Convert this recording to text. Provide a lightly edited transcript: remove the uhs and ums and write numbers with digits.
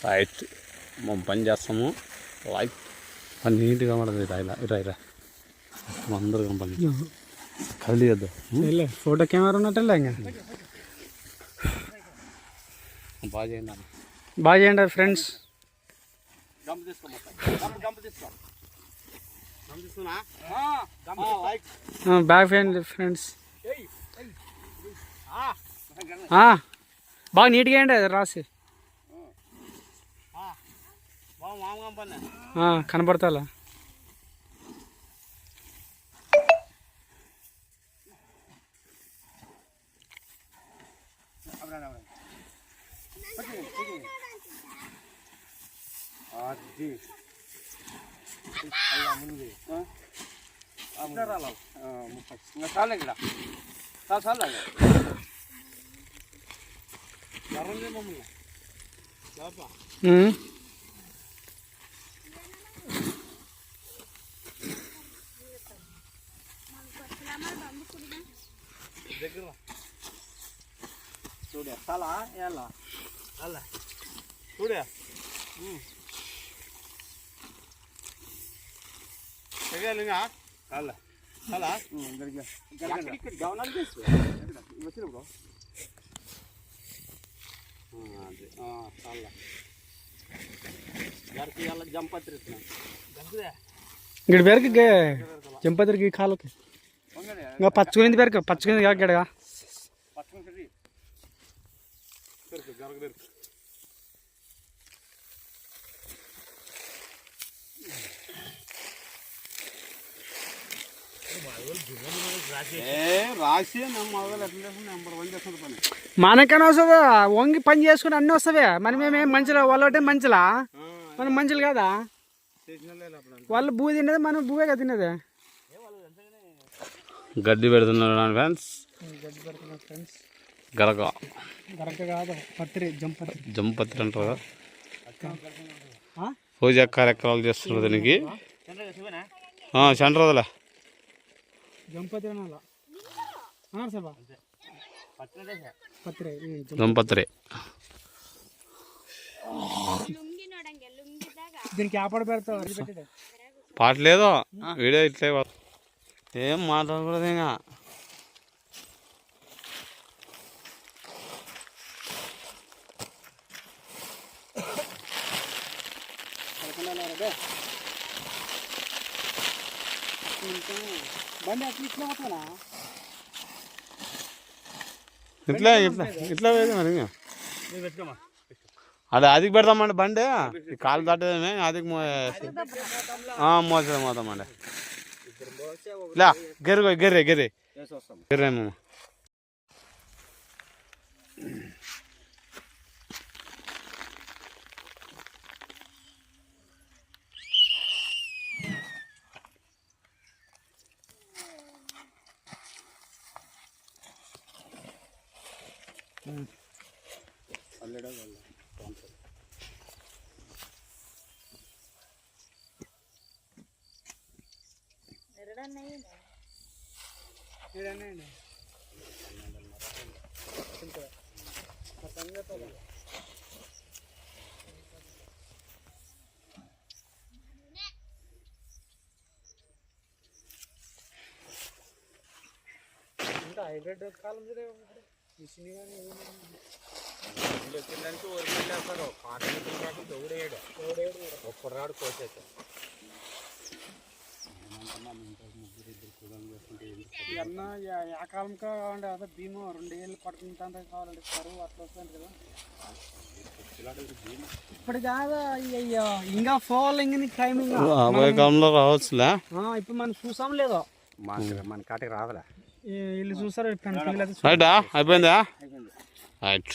Right మనం పని చేస్తాము. లైక్ పని నీట్గా ఉండదు. ఇరా ఇరా అందరూ పని కదిలి చేద్దాం. ఫోటో కెమెరా ఉన్నట్టలే ఇంకా బాగా చేయండి ఫ్రెండ్స్. బాగా ఫ్రెండ్స్ బాగా నీట్గా వేయండి అది రాసి కనపడతా. చూడే తలా ఎలా అలా చూడే తెగలింగా అలా అలా గౌనాలు చేసి వచ్చిన బ్రో అదే అలా గారికి అలా జంపత్రి ఇక్కడ పేరుకి జంపత్రికి కాళ్ళకి ఇంకా పచ్చుకునింది పేరుకి పచ్చుకునింది కాకడగా మనకన్నా వస్తుందా వంగి పని చేసుకుని అన్నీ వస్తావే. మరి మేమేం మంచిలా వాళ్ళు ఒకటే మంచిలా మనం మంచిలు కదా. వాళ్ళు భూ తినేది మనం భూవే కదా తినేది. గడ్డి పెడుతున్నారు ఫ్రెండ్స్. గరక గరక కాదు పత్రి జంపత్రి అంటారు కదా. పూజా కార్యక్రమాలు చేస్తున్నారు దీనికి. చండ్రదలే జంపత్రి జంపత్రి దీనికి ఆపడ పెడతావు పాట లేదు వీడియో ఇట్లే ఏం మాట్లాడకూడదు ఇంకా. బండి అట్లా ఇట్లా పోతానా ఇట్లా ఇట్లా ఇట్లా వేది మరి ఇంకా అదే అదికి పెడతామండి బండి. కాలు దాటేదే అదికి మోసే పోతామండి. ఇలా గెర్రె గెర్రె గెర్రె గెర్రేమో హైబ్రిడ్ కాలం మిషన్ కానీ వచ్చిందానికి ఊరికి వేస్తారు. పాటలు తోడేయడు ఒక్కరాడు కోసేట అన్న ఆ కాలం కావాలంటే అదే భీమా 2 ఏళ్ళు పడుతుంటే కావాలంటే కరువు అట్లా వస్తుంది కదా. ఇప్పుడు కాదు ఇంకా ఫాల్ ఇంక టైమింగ్ కాలంలో రావచ్చులే. ఇప్పుడు మనం చూసాం లేదో మన కాటికి రాదులే. వీళ్ళు చూసారు అయిపోయిందా? రైట్.